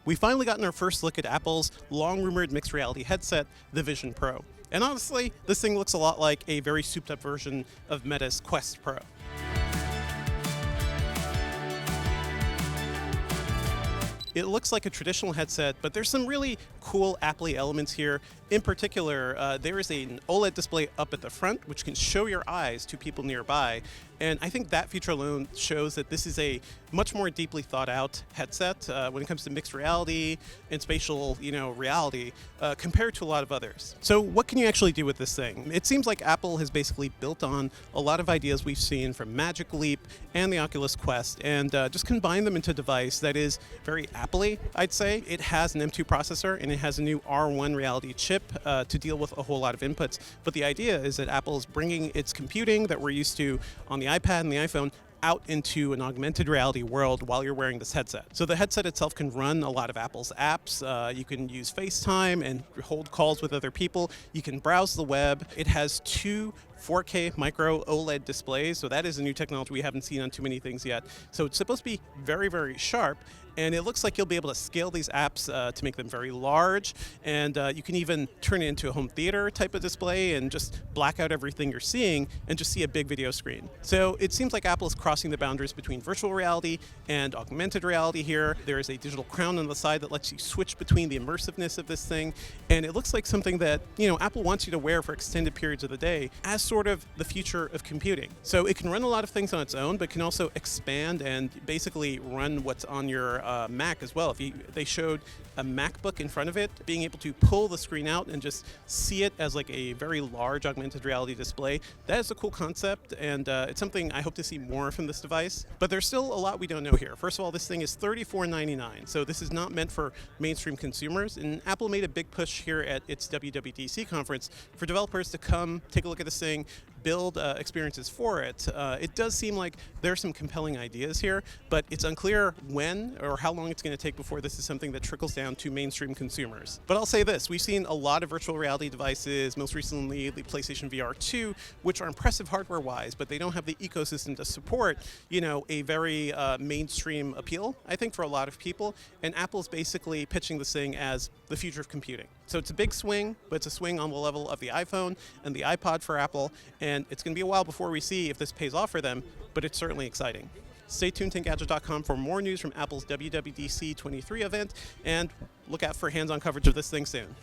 we've finally gotten our first look at Apple's long-rumored mixed reality headset, the Vision Pro. And honestly, this thing looks a lot like a very souped-up version of Meta's Quest Pro. It looks like a traditional headset, but there's some really cool Apple-y elements here. In particular, there is an OLED display up at the front, which can show your eyes to people nearby. And I think that feature alone shows that this is a much more deeply thought out headset when it comes to mixed reality and spatial, reality compared to a lot of others. So what can you actually do with this thing? It seems like Apple has basically built on a lot of ideas we've seen from Magic Leap and the Oculus Quest and just combined them into a device that is very Apple-y, I'd say. It has an M2 processor and it has a new R1 reality chip to deal with a whole lot of inputs. But the idea is that Apple is bringing its computing that we're used to on the iPad and the iPhone out into an augmented reality world while you're wearing this headset. So the headset itself can run a lot of Apple's apps. You can use FaceTime and hold calls with other people. You can browse the web. It has two 4K micro OLED displays, so that is a new technology we haven't seen on too many things yet. So it's supposed to be very, very sharp, and it looks like you'll be able to scale these apps to make them very large, and you can even turn it into a home theater type of display and just black out everything you're seeing and just see a big video screen. So it seems like Apple is crossing the boundaries between virtual reality and augmented reality here. There is a digital crown on the side that lets you switch between the immersiveness of this thing, and it looks like something that Apple wants you to wear for extended periods of the day as sort of the future of computing. So it can run a lot of things on its own, but can also expand and basically run what's on your Mac as well. They showed a MacBook in front of it, being able to pull the screen out and just see it as like a very large augmented reality display. That is a cool concept, and it's something I hope to see more from this device. But there's still a lot we don't know here. First of all, this thing is $34.99, so this is not meant for mainstream consumers, and Apple made a big push here at its WWDC conference for developers to come take a look at this thing, build experiences for it. It does seem like there are some compelling ideas here, but it's unclear when or how long it's going to take before this is something that trickles down to mainstream consumers. But I'll say this, we've seen a lot of virtual reality devices, most recently the PlayStation VR 2, which are impressive hardware-wise, but they don't have the ecosystem to support, a very mainstream appeal, I think, for a lot of people. And Apple's basically pitching this thing as the future of computing. So it's a big swing, but it's a swing on the level of the iPhone and the iPod for Apple, and it's going to be a while before we see if this pays off for them, but it's certainly exciting. Stay tuned to Engadget.com for more news from Apple's WWDC 23 event, and look out for hands-on coverage of this thing soon.